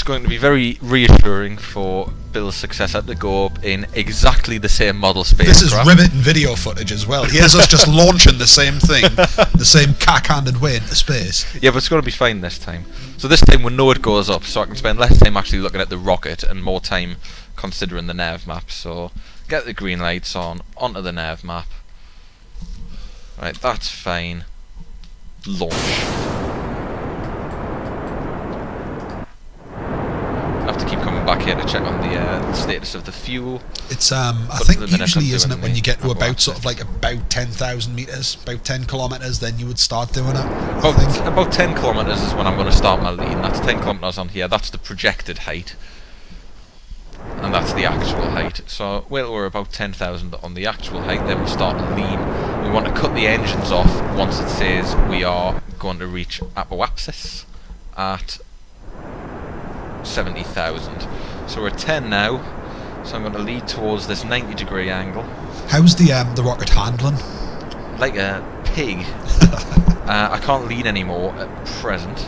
it's going to be very reassuring for Bill's successor to go up in exactly the same model spacecraft. This is riveting video footage as well. Here's us just launching the same thing, the same cack-handed way into space. Yeah, but it's going to be fine this time. So this time we know it goes up, so I can spend less time actually looking at the rocket and more time considering the nav map. So get the green lights on, onto the nav map. Right, that's fine. Launch. I have to keep coming back here to check on the status of the fuel. It's I think usually, isn't it, when you get to about sort of like about 10,000 meters, about 10 kilometers, then you would start doing it. About 10 kilometers is when I'm going to start my lean. That's 10 kilometers on here. That's the projected height, and that's the actual height. So we're about 10,000 on the actual height. Then we'll start lean. We want to cut the engines off once it says we are going to reach apoapsis at 70,000. So we're at 10 now, so I'm going to lead towards this 90-degree angle. How's the rocket handling? Like a pig. I can't lean anymore at present.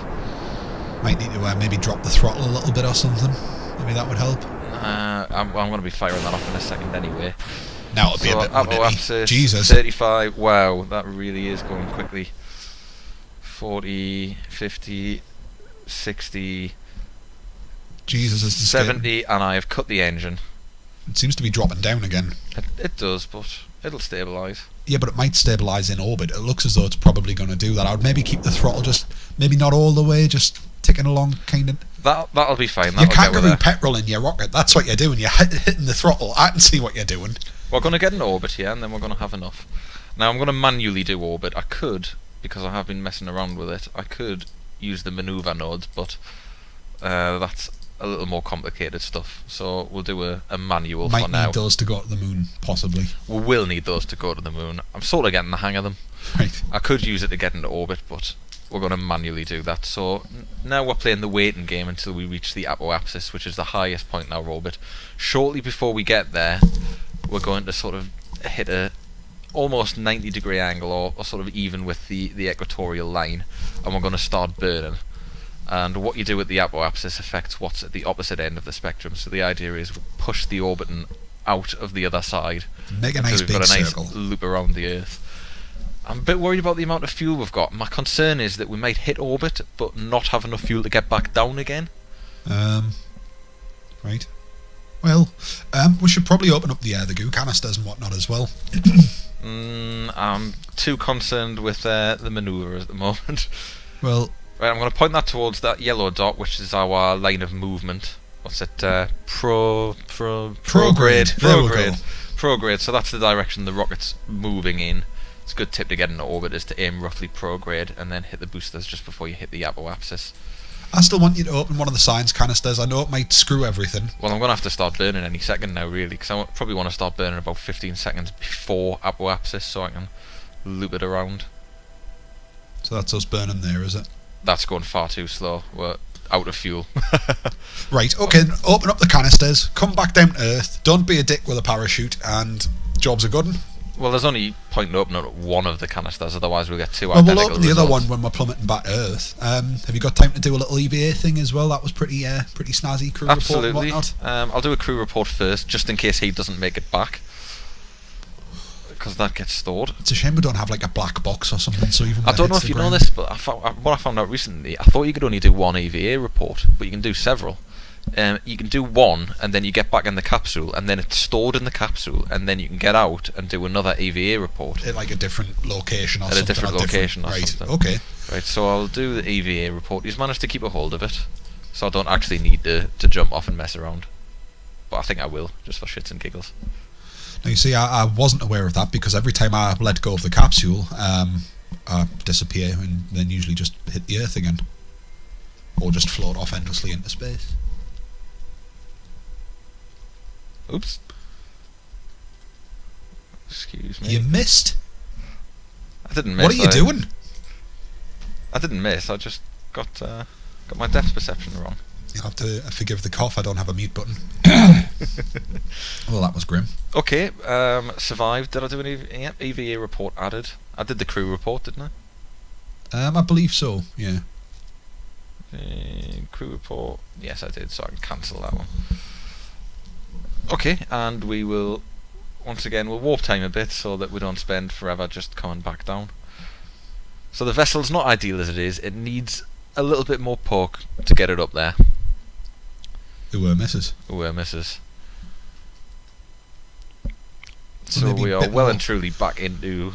Might need to maybe drop the throttle a little bit or something. Maybe that would help. I'm going to be firing that off in a second anyway. Now it'll be a bit more nitty. Jesus. 35, wow, that really is going quickly. 40, 50, 60... Jesus, is 70, and I have cut the engine. It seems to be dropping down again. It does, but it'll stabilise. Yeah, but it might stabilise in orbit. It looks as though it's probably going to do that. I would maybe keep the throttle just, maybe not all the way, just ticking along, kind of. That'll be fine. You kangaroo petrol in your rocket. That's what you're doing. You're hitting the throttle. I can see what you're doing. We're going to get in orbit here, and then we're going to have enough. Now I'm going to manually do orbit. I could, because I have been messing around with it, I could use the manoeuvre nodes, but that's a little more complicated stuff, so we'll do a manual for now. Might need those to go to the moon, possibly. We will need those to go to the moon. I'm sort of getting the hang of them. Right. I could use it to get into orbit, but we're going to manually do that. So now we're playing the waiting game until we reach the apoapsis, which is the highest point in our orbit. Shortly before we get there, we're going to sort of hit a almost 90-degree angle, or sort of even with the equatorial line, and we're going to start burning. And what you do at the apoapsis affects what's at the opposite end of the spectrum. So the idea is we push the orbiting out of the other side. Make a nice big got a nice circle. Loop around the Earth. I'm a bit worried about the amount of fuel we've got. My concern is that we might hit orbit, but not have enough fuel to get back down again. Right. Well, we should probably open up the goo canisters and whatnot as well. I'm too concerned with the manoeuvre at the moment. Well... Right, I'm going to point that towards that yellow dot, which is our line of movement. What's it? Prograde. Prograde. So that's the direction the rocket's moving in. It's a good tip to get into orbit is to aim roughly prograde and then hit the boosters just before you hit the apoapsis. I still want you to open one of the science canisters. I know it might screw everything. Well, I'm going to have to start burning any second now, really, because I probably want to start burning about 15 seconds before apoapsis so I can loop it around. So that's us burning there, is it? That's going far too slow. We're out of fuel. Right, okay, open up the canisters, come back down to Earth, don't be a dick with a parachute, and jobs are good. Well, there's only point in opening up one of the canisters, otherwise we'll get two identical results. Well, we'll open the other one when we're plummeting back to Earth. Have you got time to do a little EVA thing as well? That was pretty snazzy, crew report and whatnot. I'll do a crew report first, just in case he doesn't make it back. Because that gets stored. It's a shame we don't have like a black box or something. So even I don't know if you know this, but what I found out recently, I thought you could only do one EVA report, but you can do several. You can do one, and then you get back in the capsule, and then it's stored in the capsule, and then you can get out and do another EVA report at like a different location or something. At a different location or something. Right. Okay. Right. So I'll do the EVA report. He's managed to keep a hold of it, so I don't actually need to jump off and mess around. But I think I will, just for shits and giggles. Now you see, I wasn't aware of that because every time I let go of the capsule, I disappear and then usually just hit the Earth again, or just float off endlessly into space. Oops. Excuse me. You missed? I didn't miss. What are you doing? I didn't miss. I just got my depth perception wrong. You'll have to forgive the cough. I don't have a mute button. Well, that was grim. Okay. Survived. Did I do an EVA report added? I did the crew report, didn't I? I believe so. Yeah. Crew report. Yes, I did, so I can cancel that one. Okay, and we will, once again, we'll warp time a bit so that we don't spend forever just coming back down. So the vessel's not ideal as it is. It needs a little bit more poke to get it up there. Misses. Misses. So we are well and truly back into...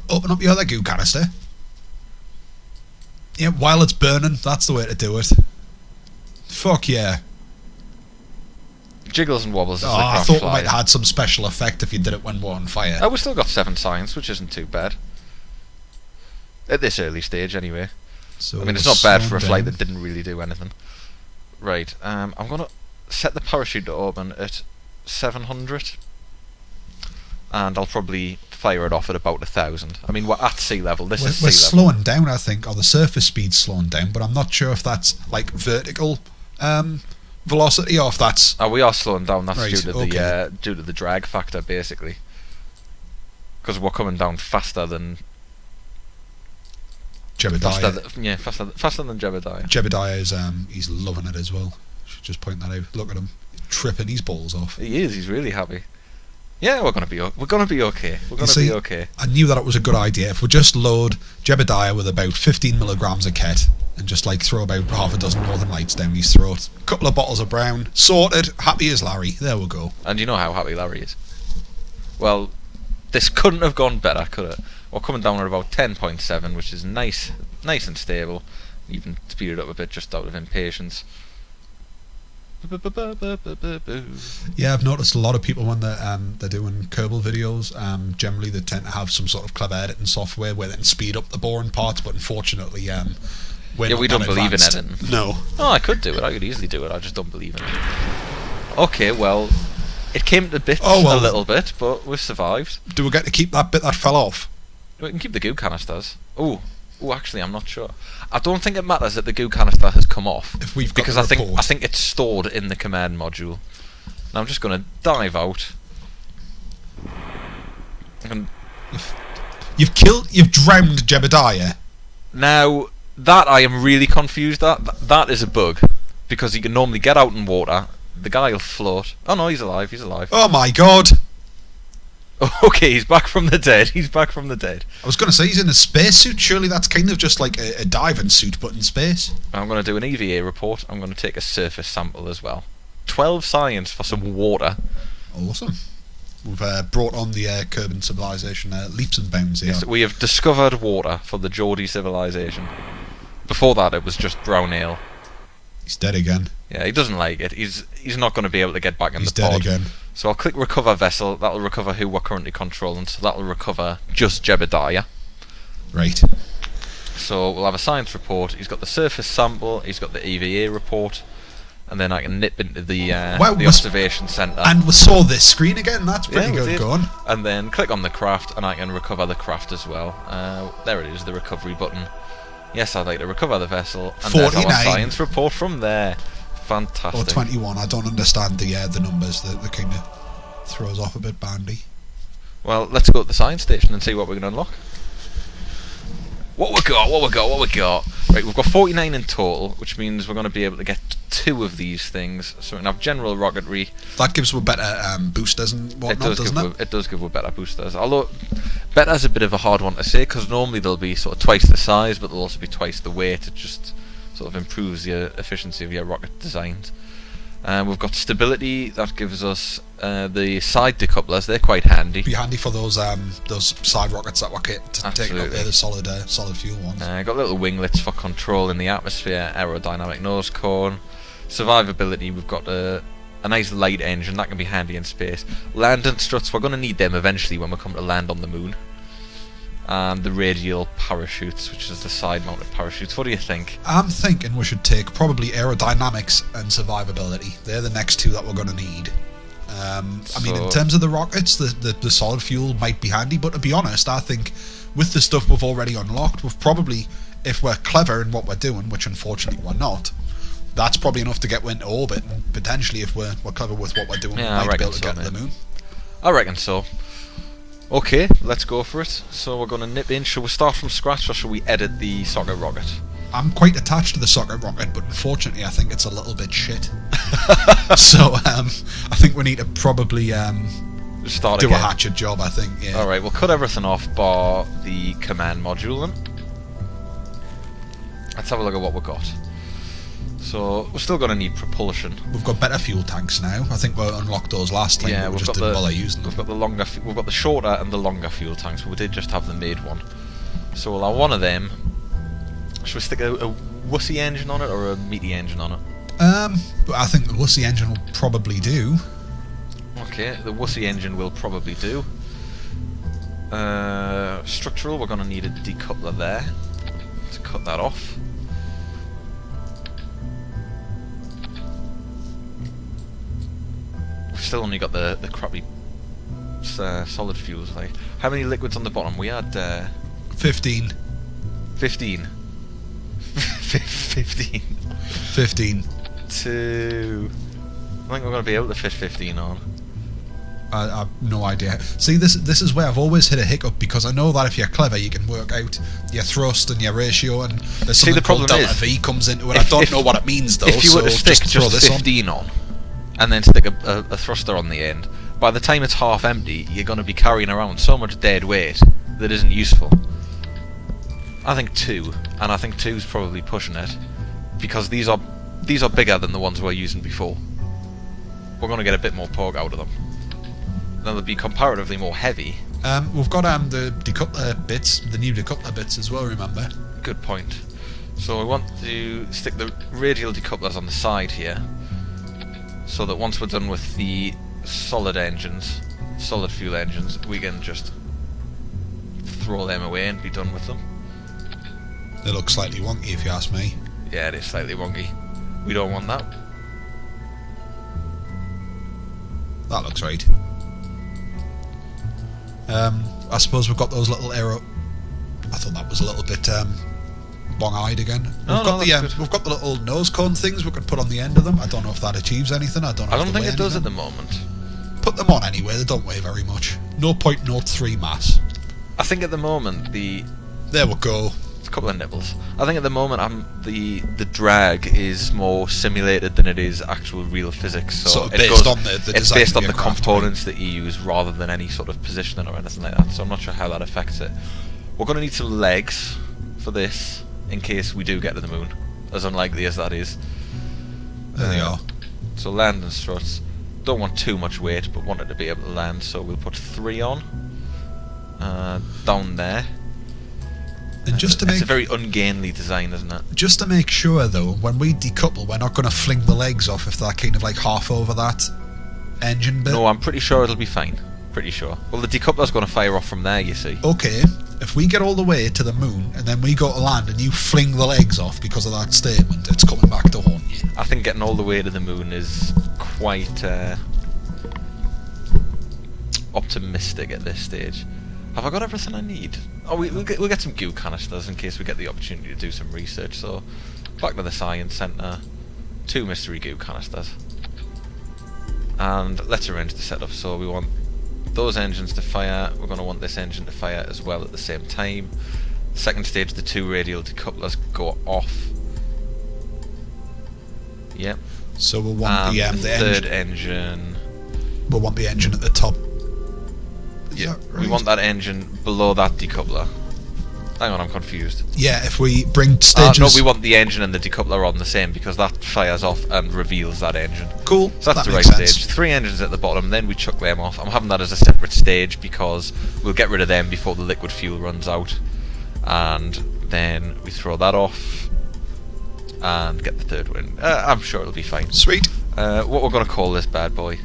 Open up your other goo canister. Yeah, while it's burning, that's the way to do it. Fuck yeah. Jiggles and wobbles as the I craft thought we flies. might have had some special effect if you did it when we're on fire. Oh, we've still got 7 science, which isn't too bad. At this early stage, anyway. So I mean, it's not bad for a flight down. that didn't really do anything. Right, I'm going to set the parachute to open at 700. And I'll probably fire it off at about 1,000. I mean, we're at sea level. This is sea We're level. slowing down, I think, or the surface speed's slowing down, but I'm not sure if that's like vertical velocity or if that's... Oh, we are slowing down. That's Right, due to okay. due to the drag factor, basically. Because we're coming down faster than Jebediah. faster than Jebediah. Jebediah is he's loving it as well. Should just point that out. Look at him tripping his balls off. He is. He's really happy. Yeah, we're gonna be okay. We're gonna be okay. I knew that it was a good idea. If we just load Jebediah with about 15 milligrams of ket and just like throw about half a dozen Northern Lights down his throat, a couple of bottles of brown, sorted, happy as Larry. There we go. And you know how happy Larry is. Well, this couldn't have gone better, could it? We're coming down at about 10.7, which is nice and stable. Even speed it up a bit just out of impatience. Yeah, I've noticed a lot of people when they're doing Kerbal videos, generally they tend to have some sort of clever editing software where they can speed up the boring parts, but unfortunately we don't believe in editing. No. Oh, I could do it. I could easily do it. I just don't believe in it. Okay, well, it came to bits a little bit, but we've survived. Do we get to keep that bit that fell off? We can keep the goo canisters. Oh, actually, I'm not sure. I don't think it matters that the goo canister has come off, If we've got because the I report. think it's stored in the command module. Now I'm just going to dive out. And You've drowned Jebediah. now that I am really confused at, that is a bug, because he can normally get out in water. The guy will float. Oh no, he's alive. Oh my god! Okay, he's back from the dead. I was going to say he's in a spacesuit. Surely that's kind of just like a diving suit, but in space. I'm going to do an EVA report. I'm going to take a surface sample as well. 12 science for some water. Awesome. We've brought on the Kerbal civilization leaps and bounds here. Yes, we have discovered water for the Geordie civilization. Before that, it was just brown ale. He's dead again. Yeah, he doesn't like it. He's not going to be able to get back in He's the dead pod. again. So I'll click recover vessel. That'll recover who we're currently controlling. So that'll recover just Jebediah. Right. So we'll have a science report. He's got the surface sample. He's got the EVA report. And then I can nip into the observation centre. And we saw this screen again. That's pretty Yeah, we good did. going. And then click on the craft, and I can recover the craft as well. There it is, the recovery button. Yes, I'd like to recover the vessel. And there's our 49. science report from there. Fantastic. Or 21. I don't understand the numbers. That kind of throws off a bit bandy. Well, let's go to the science station and see what we can unlock. What we got? Right, we've got 49 in total, which means we're going to be able to get 2 of these things. So we can have general rocketry. That gives us better boosters and whatnot, doesn't it? It does give us better boosters. Although, better's a bit of a hard one to say, because normally they'll be sort of twice the size, but they'll also be twice the weight. It just sort of improves the efficiency of your rocket designs. We've got stability. That gives us the side decouplers. They're quite handy. Be handy for those side rockets that were taking up Absolutely. there, the solid fuel ones. Got little winglets for control in the atmosphere, aerodynamic nose cone. Survivability, we've got a nice light engine, that can be handy in space. Landing struts, we're going to need them eventually when we come to land on the moon. And the radial parachutes, which is the side-mounted parachutes. What do you think? I'm thinking we should take probably aerodynamics and survivability. They're the next 2 that we're going to need. I mean, in terms of the rockets, the solid fuel might be handy, but to be honest, I think with the stuff we've already unlocked, we've probably, if we're clever in what we're doing, which unfortunately we're not, that's probably enough to get into orbit, and potentially if we're clever with what we're doing, Yeah, we might be able to get to mate. the moon. I reckon so. Okay, let's go for it. So we're going to nip in. Shall we start from scratch, or shall we edit the socket rocket? I'm quite attached to the socket rocket, but unfortunately I think it's a little bit shit. So I think we need to probably Start do again. a hatchet job, I think. Yeah. Alright, we'll cut everything off bar the command module then. Let's have a look at what we've got. So, we're still going to need propulsion. We've got better fuel tanks now. I think we unlocked those last time, Yeah, but we we've just got didn't bother using them. We've got the shorter and the longer fuel tanks, but we did just have the mid one. So we'll have one of them. Should we stick a wussy engine on it or a meaty engine on it? But I think the wussy engine will probably do. Okay, the wussy engine will probably do. Structural, we're going to need a decoupler there to cut that off. We've still only got the crappy solid fuels. Like, how many liquids on the bottom? We had 15. 15. 15. 15. Two. I think we're going to be able to fit 15 on. I've no idea. See, this is where I've always hit a hiccup, because I know that if you're clever, you can work out your thrust and your ratio, and there's something called delta V comes into it. I don't know what it means though. If you were to so stick just 15 on, and then stick a thruster on the end, by the time it's half empty, you're going to be carrying around so much dead weight that isn't useful. I think 2, and I think 2's probably pushing it, because these are bigger than the ones we're using before. We're going to get a bit more torque out of them. They'll be comparatively more heavy. We've got the decoupler bits, the new decoupler bits as well, remember? Good point. So we want to stick the radial decouplers on the side here, so that once we're done with the solid fuel engines, we can just throw them away and be done with them. They look slightly wonky, if you ask me. Yeah, it is slightly wonky. We don't want that. That looks right. I suppose we've got those little arrow. I thought that was a little bit long-eyed again. We've got the little nose cone things we could put on the end of them. I don't know if that achieves anything. I don't think it does at the moment. Put them on anyway. They don't weigh very much. 0.03 mass. I think at the moment there we go. A couple of nibbles. I think at the moment the drag is more simulated than it is actual real physics. So based on the it's design based of on the the aircraft, components that you use rather than any sort of positioning or anything like that. So I'm not sure how that affects it. We're going to need some legs for this in case we do get to the moon, as unlikely as that is. There they are. So landing struts. Don't want too much weight, but want it to be able to land. So we'll put 3 on down there. And just to make it's a very ungainly design, isn't it? Just to make sure, though, when we decouple, we're not going to fling the legs off if they're kind of like half over that engine bit. No, I'm pretty sure it'll be fine. Pretty sure. Well, the decoupler's going to fire off from there, you see. Okay, if we get all the way to the moon and then we go to land and you fling the legs off because of that statement, it's coming back to haunt you. I think getting all the way to the moon is quite optimistic at this stage. Have I got everything I need? Oh, we'll get some goo canisters in case we get the opportunity to do some research. So, back to the science centre, 2 mystery goo canisters, and let's arrange the setup. So we want those engines to fire. We're going to want this engine to fire as well at the same time. Second stage, the 2 radial decouplers go off. Yep. So we'll want the third engine. We'll want the engine at the top. Yeah, right? We want that engine below that decoupler. Hang on, I'm confused. Yeah, if we bring stages... no, we want the engine and the decoupler on the same, because that fires off and reveals that engine. Cool. So that's that the right sense. stage. 3 engines at the bottom, then we chuck them off. I'm having that as a separate stage because we'll get rid of them before the liquid fuel runs out. And then we throw that off and get the third one. I'm sure it'll be fine. Sweet. What we're going to call this bad boy?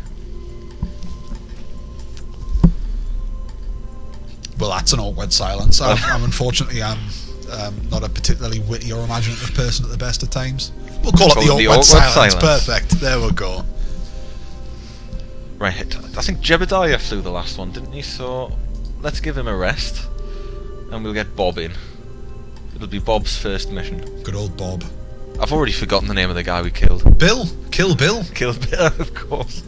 Well, that's an awkward silence. I'm unfortunately not a particularly witty or imaginative person at the best of times. We'll call it the awkward silence. Perfect. There we go. Right, I think Jebediah flew the last one, didn't he? So let's give him a rest, and we'll get Bob in. It'll be Bob's first mission. Good old Bob. I've already forgotten the name of the guy we killed. Bill. Kill Bill. Kill Bill, of course.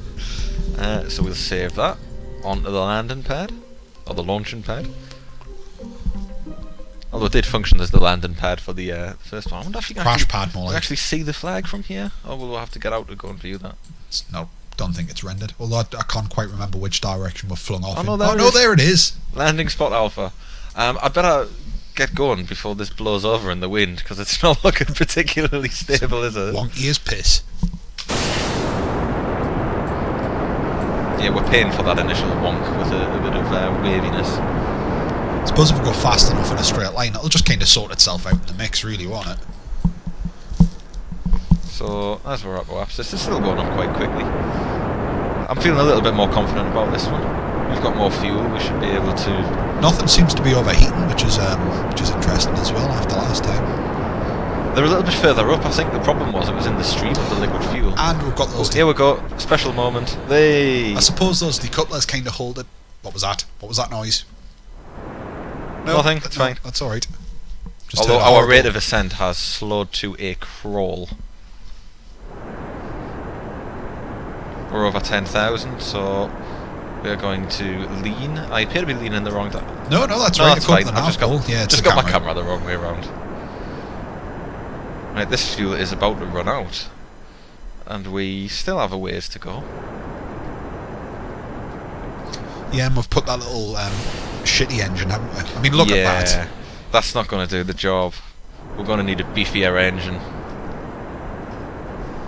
So we'll save that onto the landing pad. Or the launching pad. Although it did function as the landing pad for the first one. I wonder if you can Crash actually, pad, more like. actually see the flag from here, or will we have to get out to go and view that? No, don't think it's rendered. Although I can't quite remember which direction we're flung off. Oh, in. no, there Oh it no, is. there it is. Landing spot Alpha. I better get going before this blows over in the wind, because it's not looking particularly stable, is it? Wonky as piss. Yeah, we're paying for that initial wonk with a bit of waviness. I suppose if we go fast enough in a straight line, it'll just kind of sort itself out in the mix, really, won't it? So, as we're up apps, this is still going on quite quickly. I'm feeling a little bit more confident about this one. We've got more fuel, we should be able to... Nothing seems to be overheating, which is interesting as well after last time. They're a little bit further up. I think the problem was it was in the stream of the liquid fuel. And we've got those... Here we go, special moment. I suppose those decouplers kind of hold it. What was that? What was that noise? No, Nothing, it's fine. That's alright. Although our rate of ascent has slowed to a crawl. We're over 10,000, so we're going to lean. I appear to be leaning the wrong direction. No, that's No, right. that's fine. I've Just got my camera the wrong way around. Right, this fuel is about to run out, and we still have a ways to go. Yeah, and we've put that little shitty engine, haven't we? I mean, look at that. That's not going to do the job. We're going to need a beefier engine.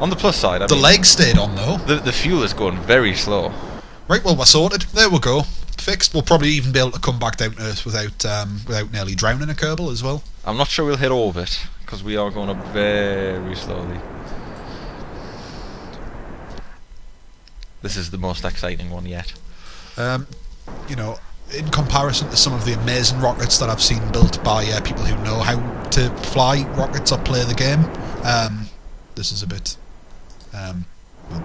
On the plus side, I the mean, legs stayed on though. The fuel is going very slow. Right, well, we're sorted. There we go. Fixed. We'll probably even be able to come back down to Earth without nearly drowning a Kerbal as well. I'm not sure we'll hit orbit, because we are going up very slowly. This is the most exciting one yet. You know, in comparison to some of the amazing rockets that I've seen built by people who know how to fly rockets or play the game, this is a bit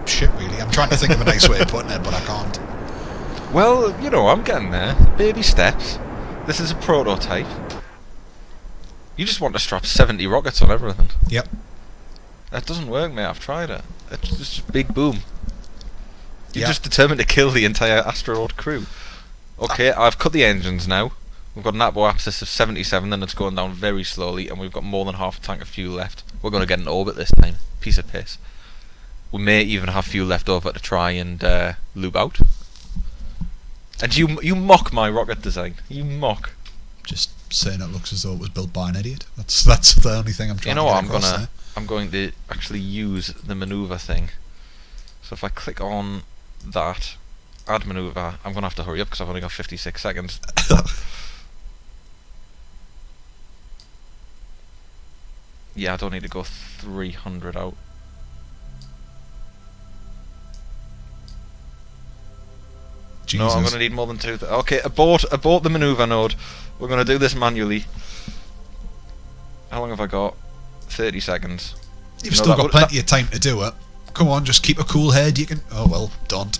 shit, really. I'm trying to think of a nice way of putting it, but I can't. Well, you know, I'm getting there. Baby steps. This is a prototype. You just want to strap 70 rockets on everything. Yep. That doesn't work, mate. I've tried it. It's just a big boom. You're Yeah. just determined to kill the entire astronaut crew. Okay, I've cut the engines now. We've got an apoapsis of 77, and it's going down very slowly, and we've got more than half a tank of fuel left. We're going to get in orbit this time. Piece of piss. We may even have fuel left over to try and loop out. And you mock my rocket design. You mock. Just saying it looks as though it was built by an idiot. That's the only thing I'm trying to get across there. I'm going to actually use the maneuver thing. So if I click on that, add maneuver, I'm going to have to hurry up because I've only got 56 seconds. Yeah, I don't need to go 300 out. Jesus. No, I'm going to need more than 2. Okay, abort the maneuver node. We're going to do this manually. How long have I got? 30 seconds. You've still got plenty of time to do it. Come on, just keep a cool head. You can. Oh well, don't.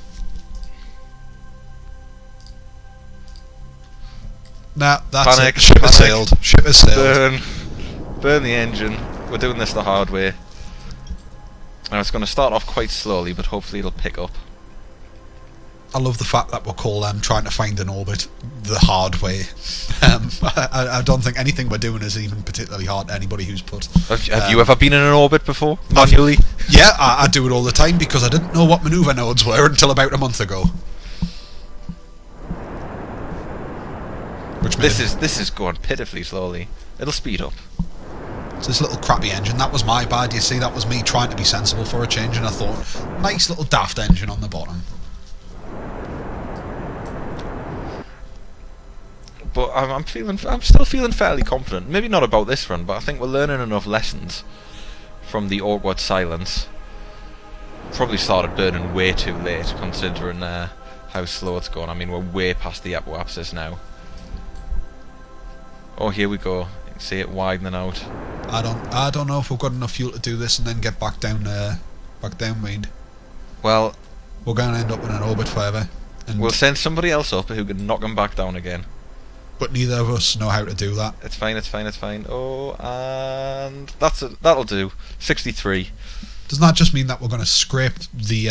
Nah, that's Panic, it. Ship has panic. sailed. Ship has sailed. Burn the engine. We're doing this the hard way. Now it's going to start off quite slowly, but hopefully it'll pick up. I love the fact that we'll call trying to find an orbit the hard way. I don't think anything we're doing is even particularly hard to anybody who's put. Have you ever been in an orbit before? Manually? Yeah, I do it all the time because I didn't know what maneuver nodes were until about a month ago. Which This is going pitifully slowly. It'll speed up. It's this little crappy engine. That was my bad. You see, that was me trying to be sensible for a change, and I thought, nice little daft engine on the bottom. But I'm still feeling fairly confident. Maybe not about this run, but I think we're learning enough lessons from the awkward silence. Probably started burning way too late, considering how slow it's going. I mean, we're way past the apoapsis now. Oh, here we go. You can see it widening out. I don't know if we've got enough fuel to do this and then get back downwind. Well, we're going to end up in an orbit forever. And we'll send somebody else up who can knock them back down again. But neither of us know how to do that. It's fine, it's fine, it's fine. Oh, and that'll do. 63. Doesn't that just mean that we're going to scrape the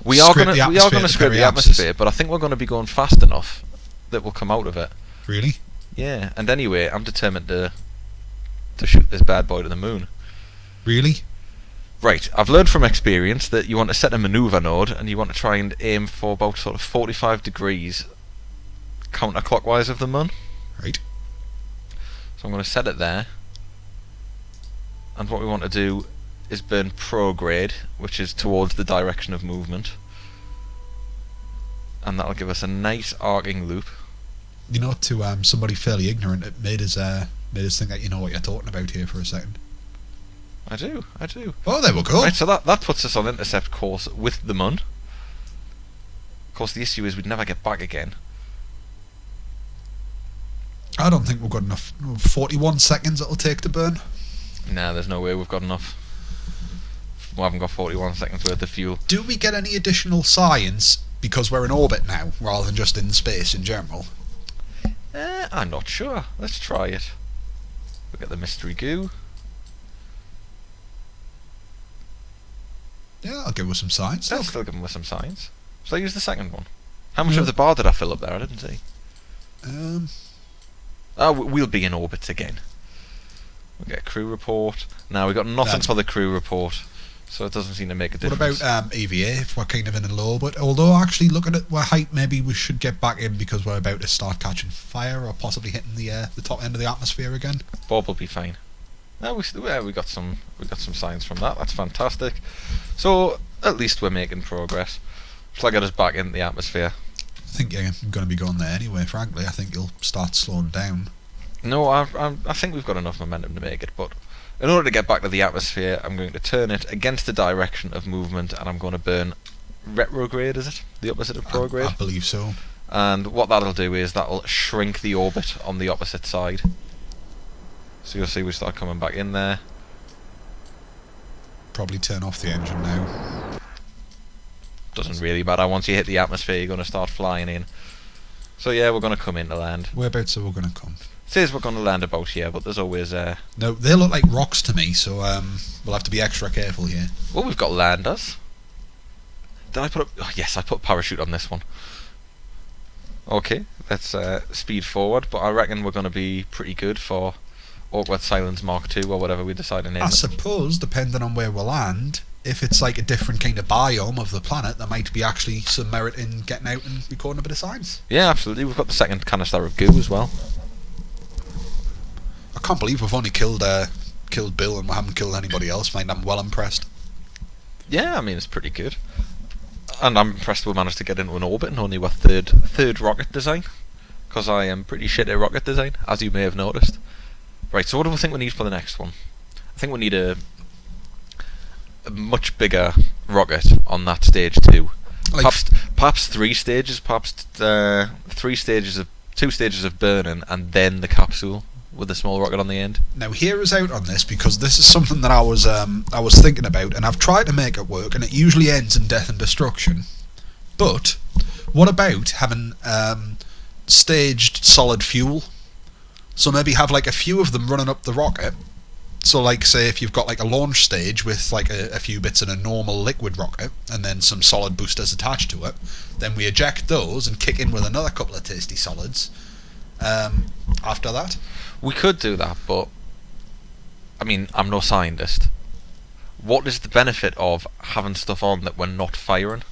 we are going to scrape the atmosphere, but I think we're going to be going fast enough that we'll come out of it. Really? Yeah, and anyway, I'm determined to shoot this bad boy to the moon. Really? Right, I've learned from experience that you want to set a manoeuvre node and you want to try and aim for about sort of 45 degrees counterclockwise of the moon. Right. So I'm going to set it there. And what we want to do is burn prograde, which is towards the direction of movement. And that'll give us a nice arcing loop. You know, to somebody fairly ignorant, it made us think that you know what you're talking about here for a second. I do. Oh, there we go. Right, so that puts us on intercept course with the moon. Of course, the issue is we'd never get back again. I don't think we've got enough. 41 seconds it'll take to burn. Nah, there's no way we've got enough. We haven't got 41 seconds worth of fuel. Do we get any additional science because we're in orbit now, rather than just in space in general? I'm not sure. Let's try it. We'll get the mystery goo. Yeah, I'll give us some science. Let's still give them some science. Shall I use the second one? How much of the bar did I fill up there? I didn't see. Oh, we'll be in orbit again. We'll get a crew report. Now we've got nothing for the crew report, so it doesn't seem to make a difference. What about EVA, if we're kind of in a low? But although actually looking at our height, maybe we should get back in because we're about to start catching fire or possibly hitting the top end of the atmosphere again. Bob will be fine. No, we got some signs from that. That's fantastic. So at least we're making progress. Shall I get us back into the atmosphere? I think you're going to be going there anyway. Frankly, I think you'll start slowing down. No, I think we've got enough momentum to make it. But in order to get back to the atmosphere, I'm going to turn it against the direction of movement, and I'm going to burn retrograde. Is it the opposite of prograde? I believe so. And what that'll do is that'll shrink the orbit on the opposite side. So you'll see we start coming back in there. Probably turn off the engine now. Doesn't really matter. Once you hit the atmosphere, you're going to start flying in. So yeah, we're going to come in to land. Whereabouts are we going to come? It says we're going to land about here, but there's always... No, they look like rocks to me, so we'll have to be extra careful here. Well, we've got landers. Did I put yes, I put parachute on this one. Okay, let's speed forward, but I reckon we're going to be pretty good for Awkward Silence Mark II or whatever we decide to name it. I suppose, depending on where we land, if it's like a different kind of biome of the planet, there might be actually some merit in getting out and recording a bit of science. Yeah, absolutely. We've got the second canister of goo as well. I can't believe we've only killed Bill and we haven't killed anybody else. I'm well impressed. Yeah, I mean, it's pretty good. And I'm impressed we managed to get into an orbit and only our third rocket design. Because I am pretty shit at rocket design, as you may have noticed. Right, so what do we think we need for the next one? I think we need a much bigger rocket on that stage too. Like perhaps 3 stages, perhaps 2 stages of burning, and then the capsule with a small rocket on the end. Now hear us out on this, because this is something that I was thinking about, and I've tried to make it work, and it usually ends in death and destruction. But what about having staged solid fuel? So maybe have like a few of them running up the rocket. So like say if you've got like a launch stage with like a few bits in a normal liquid rocket and then some solid boosters attached to it, then we eject those and kick in with another couple of tasty solids after that. We could do that, but I mean, I'm no scientist. What is the benefit of having stuff on that we're not firing?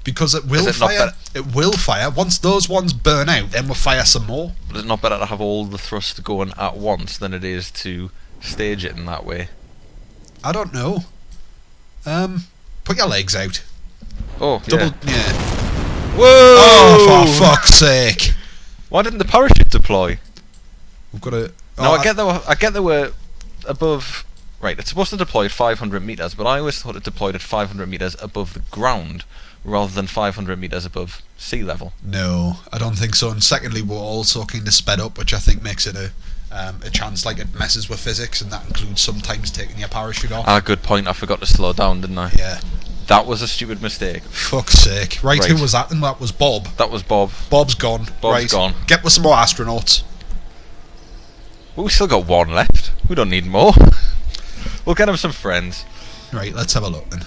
Because it will fire. It will fire. Once those ones burn out, then we'll fire some more. But it's not better to have all the thrust going at once than it is to stage it in that way? I don't know. Put your legs out. Oh, yeah. Whoa! Oh, for fuck's sake! Why didn't the parachute deploy? We've got to... No, I get they were above... Right, it's supposed to deploy at 500 metres, but I always thought it deployed at 500 metres above the ground, rather than 500 metres above sea level. No, I don't think so. And secondly, we're also kind of sped up, which I think makes it a chance, like it messes with physics, and that includes sometimes taking your parachute off. Ah, good point. I forgot to slow down, didn't I? Yeah. That was a stupid mistake. Fuck's sake. Right, who was that? And that was Bob. That was Bob. Bob's gone. Bob's gone. Get with some more astronauts. Well, we've still got one left. We don't need more. We'll get him some friends. Right, let's have a look then.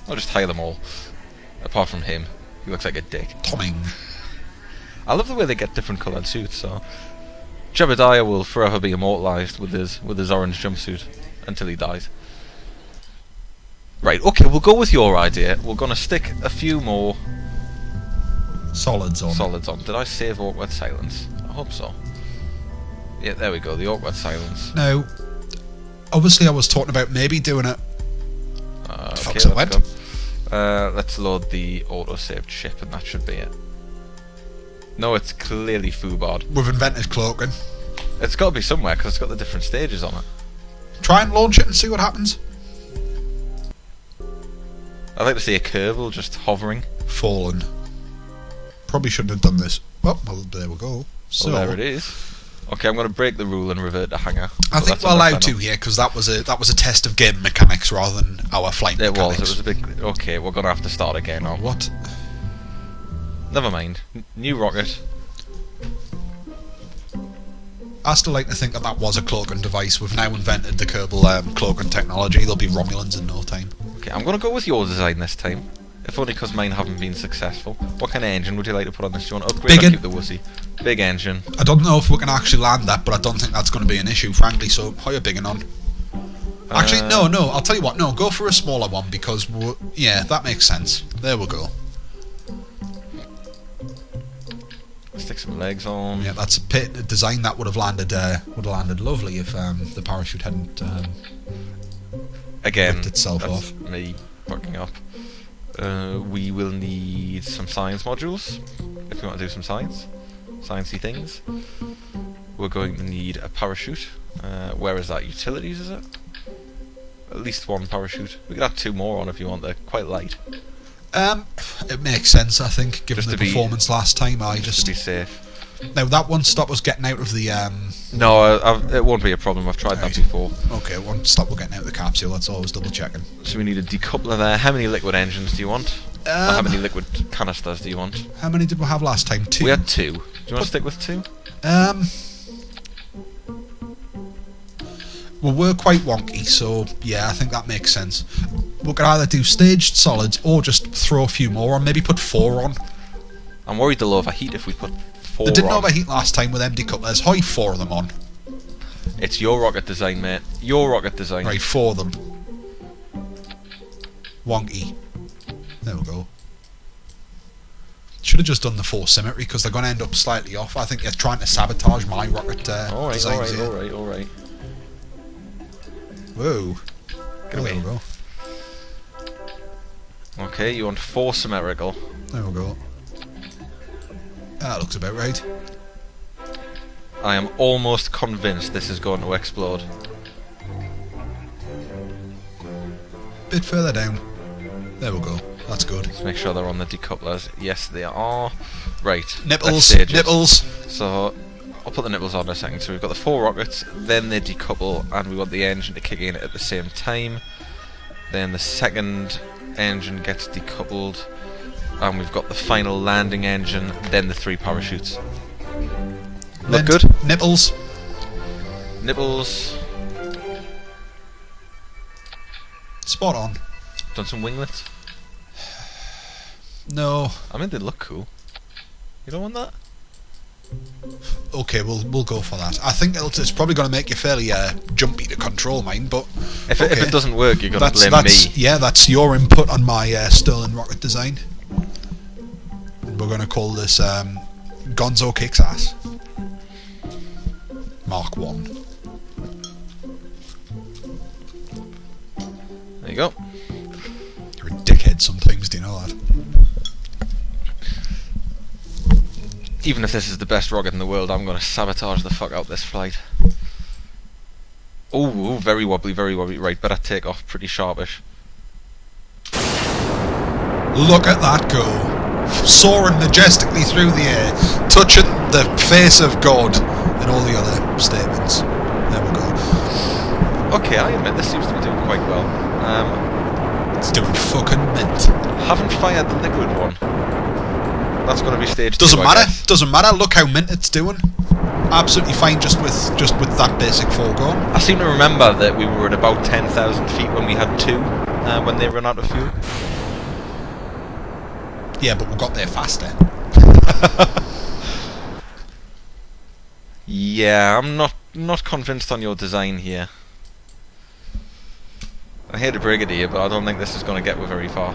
I'll just hire them all. Apart from him. He looks like a dick. Tomming. I love the way they get different coloured suits, so... Jebediah will forever be immortalised with his orange jumpsuit until he dies. Right, okay, we'll go with your idea. We're going to stick a few more solids on. Did I save awkward silence? I hope so. Yeah, there we go, the awkward silence. Now, obviously I was talking about maybe doing it. Okay, let's load the auto-saved ship, and that should be it. No, it's clearly foobard. We've invented cloaking. It's got to be somewhere, because it's got the different stages on it. Try and launch it and see what happens. I'd like to see a Kerbal just hovering. Fallen. Probably shouldn't have done this. Oh, well, there we go. So there it is. Okay, I'm going to break the rule and revert to hangar. I think we're allowed to here, because that was a test of game mechanics rather than our flight mechanics. It was a big... Okay, we're going to have to start again now. What? Never mind. New rocket. I still like to think that was a cloaking device. We've now invented the Kerbal cloaking technology. There'll be Romulans in no time. Okay, I'm going to go with your design this time. If only because mine haven't been successful. What kind of engine would you like to put on this? Do you want to upgrade or keep the wussy? Big engine. I don't know if we can actually land that, but I don't think that's going to be an issue, frankly, so hire biggin on. Actually, no, I'll tell you what, no, go for a smaller one, because, yeah, that makes sense. There we go. Stick some legs on. Yeah, that's a design that would have landed lovely if the parachute hadn't Again, lifted itself that's off. Me fucking up. We will need some science modules if we want to do some sciencey things. We're going to need a parachute. Where is that? Utilities, is it? At least one parachute. We could add 2 more on if you want. They're quite light. It makes sense, I think, given the performance last time. Just to be safe. Now that won't stop us getting out of the. No, it won't be a problem. I've tried that before. Okay, it won't stop us getting out of the capsule. That's always double checking. So we need a decoupler there. How many liquid engines do you want? Or how many liquid canisters do you want? How many did we have last time? 2. We had 2. Do you want to stick with 2? Well, we're quite wonky, so yeah, I think that makes sense. We could either do staged solids or just throw a few more on. Maybe put 4 on. I'm worried they'll overheat if we put 4 They didn't on. overheat last time with them decouplers. Hoy 4 of them on. It's your rocket design, mate. Your rocket design. Right, 4 of them. Wonky. There we go. Should have just done the 4 symmetry, because they're going to end up slightly off. I think they're trying to sabotage my rocket designs here. Alright. Whoa. Get away. There we go. Okay, you want 4 symmetrical. There we go. That looks about right. I am almost convinced this is going to explode. Bit further down. There we go. That's good. Let's make sure they're on the decouplers. Yes, they are. Right. Nipples. Nipples. So, I'll put the nipples on in a second. So we've got the 4 rockets, then they decouple, and we want the engine to kick in at the same time. Then the second engine gets decoupled, and we've got the final landing engine, then the 3 parachutes. Look good? Nipples. Nipples. Spot on. Done some winglets? No. I mean, they look cool. You don't want that? Okay, we'll go for that. I think it's probably going to make you fairly jumpy to control mine, but if it doesn't work, you're going to blame me. Yeah, that's your input on my Sterling rocket design. And we're going to call this Gonzo Kicks Ass Mark 1. There you go. You're a dickhead sometimes, do you know that? Even if this is the best rocket in the world, I'm going to sabotage the fuck out this flight. Oh, very wobbly, very wobbly. Right, better take off pretty sharpish. Look at that go. Soaring majestically through the air, touching the face of God, and all the other statements. There we go. Okay, I admit this seems to be doing quite well. It's doing fucking mint. Haven't fired the liquid one. That's going to be stage 2. Doesn't matter. Doesn't matter. Look how mint it's doing. Absolutely fine, just with that basic foregone. I seem to remember that we were at about 10,000 feet when we had 2, when they ran out of fuel. Yeah, but we got there faster. Yeah, I'm not convinced on your design here. I hate to break it to you, but I don't think this is going to get us very far.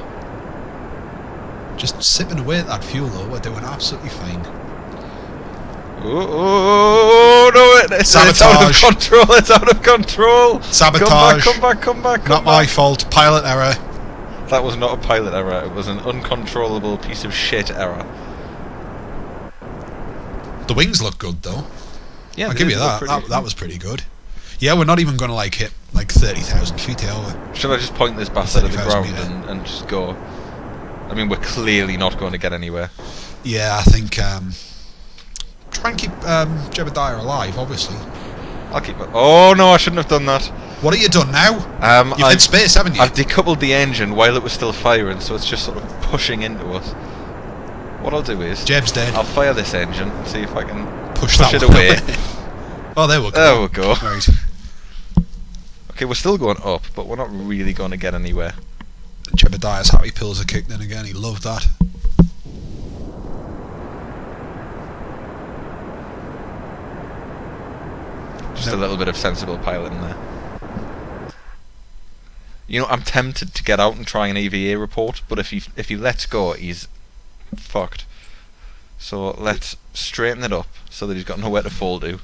Just sipping away at that fuel though, we're doing absolutely fine. Oh no! It's out of control. It's out of control. Sabotage. Come back. Not my fault. Pilot error. That was not a pilot error. It was an uncontrollable piece of shit error. The wings look good though. Yeah, I'll give you that. That was pretty good. Yeah, we're not even going to like hit like 30,000 feet here, are we? Should I just point this bastard at the ground and just go? I mean, we're clearly not going to get anywhere. Yeah, I think try and keep Jebediah alive, obviously. I'll keep it. Oh no, I shouldn't have done that. What have you done now? You've hit space, haven't you? I've decoupled the engine while it was still firing, so it's just sort of pushing into us. What I'll do is... Jeb's dead. I'll fire this engine and see if I can push it away. Oh, there we go. There we go. Right. Okay, we're still going up, but we're not really going to get anywhere. Jebediah's happy pills are kicked in again. He loved that. Just a little bit of sensible piloting there. You know, I'm tempted to get out and try an EVA report, but if he lets go, he's fucked. So let's straighten it up so that he's got nowhere to fall to.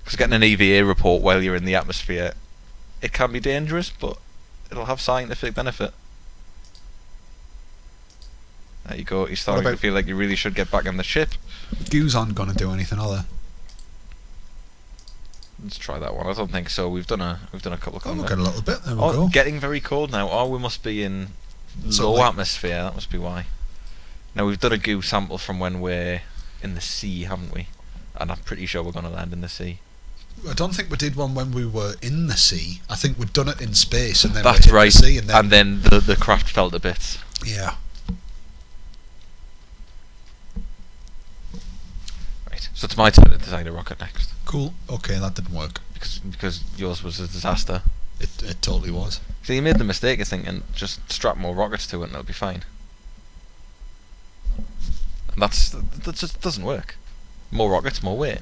Because getting an EVA report while you're in the atmosphere, it can be dangerous, but it'll have scientific benefit. There you go. He's starting to feel like you really should get back in the ship. Goos aren't going to do anything, are they? Let's try that one. I don't think so. We've done a couple of. Oh, look at a little bit. There we go. Getting very cold now. Oh, we must be in low atmosphere. That must be why. Now we've done a goo sample from when we're in the sea, haven't we? And I'm pretty sure we're going to land in the sea. I don't think we did one when we were in the sea. I think we'd done it in space, and then that's we hit right. The sea, and then the craft fell to bits. Yeah. Right. So it's my turn to design a rocket next. Cool. Okay, that didn't work. Because yours was a disaster. It totally was. So you made the mistake of thinking just strap more rockets to it and it'll be fine. And that just doesn't work. More rockets, more weight.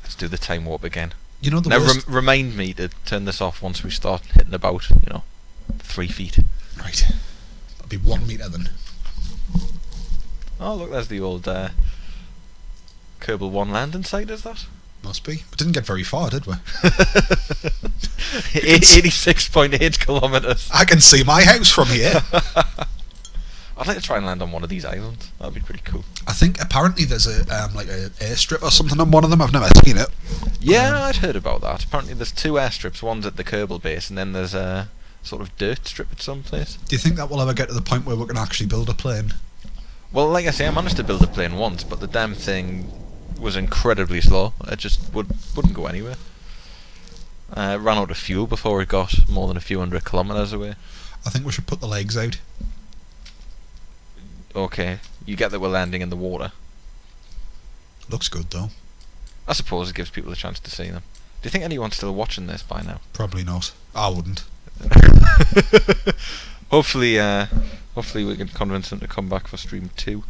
Let's do the time warp again. You know the now worst... remind me to turn this off once we start hitting about 3 feet. Right. That'll be 1 meter then. Oh look, there's the old Kerbal 1 landing site, is that? Must be. We didn't get very far, did we? 86.8 kilometres. I can see my house from here. I'd like to try and land on one of these islands. That'd be pretty cool. I think apparently there's a like a airstrip or something on one of them. I've never seen it. Yeah, I'd heard about that. Apparently there's 2 airstrips. One's at the Kerbal base, and then there's a sort of dirt strip at some place. Do you think that will ever get to the point where we can actually build a plane? Well, like I say, I managed to build a plane once, but the damn thing was incredibly slow. It just wouldn't go anywhere. Ran out of fuel before it got more than a few hundred kilometres away. I think we should put the legs out. Okay, you get that we're landing in the water. Looks good though. I suppose it gives people a chance to see them. Do you think anyone's still watching this by now? Probably not. I wouldn't. Hopefully we can convince them to come back for stream 2.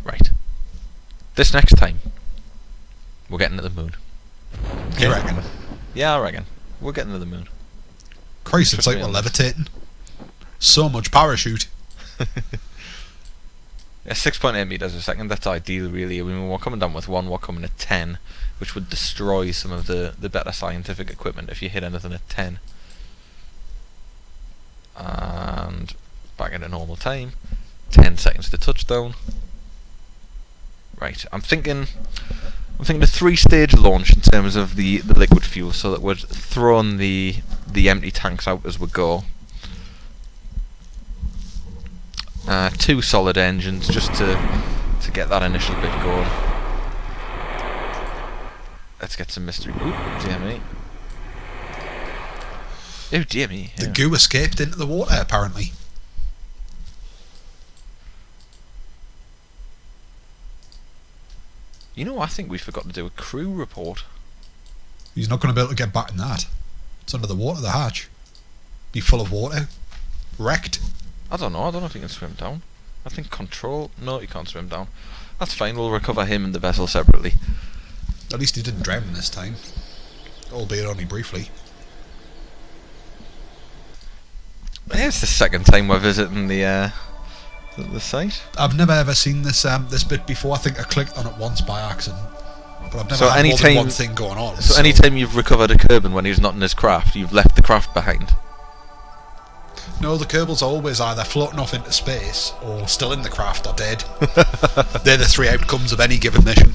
Right. This next time, we're getting to the moon. Okay. You reckon? Yeah, I reckon. We're getting to the moon. Christ, it's like we're levitating. So much parachute. Yeah, 6.8 meters a second. That's ideal, really. I mean, we're coming down with 1. We're coming at 10, which would destroy some of the better scientific equipment if you hit anything at 10. And back at a normal time. 10 seconds to touchdown. Right. I'm thinking a 3-stage launch in terms of the liquid fuel, so that we're throwing the empty tanks out as we go. 2 solid engines just to get that initial bit going. Let's get some mystery. Ooh, dear me. Oh dear me. The goo escaped into the water apparently. You know, I think we forgot to do a crew report. He's not going to be able to get back in that. It's under the water, the hatch. Be full of water. Wrecked. I don't know if he can swim down. I think control... No, he can't swim down. That's fine, we'll recover him and the vessel separately. At least he didn't drown this time. Albeit only briefly. It's the second time we're visiting the site. I've never ever seen this this bit before. I think I clicked on it once by accident. But I've never So had more than anytime- one thing going on. So anytime you've recovered a Kerbal when he's not in his craft, you've left the craft behind. No, the Kerbals are always either floating off into space or still in the craft or dead. They're the three outcomes of any given mission.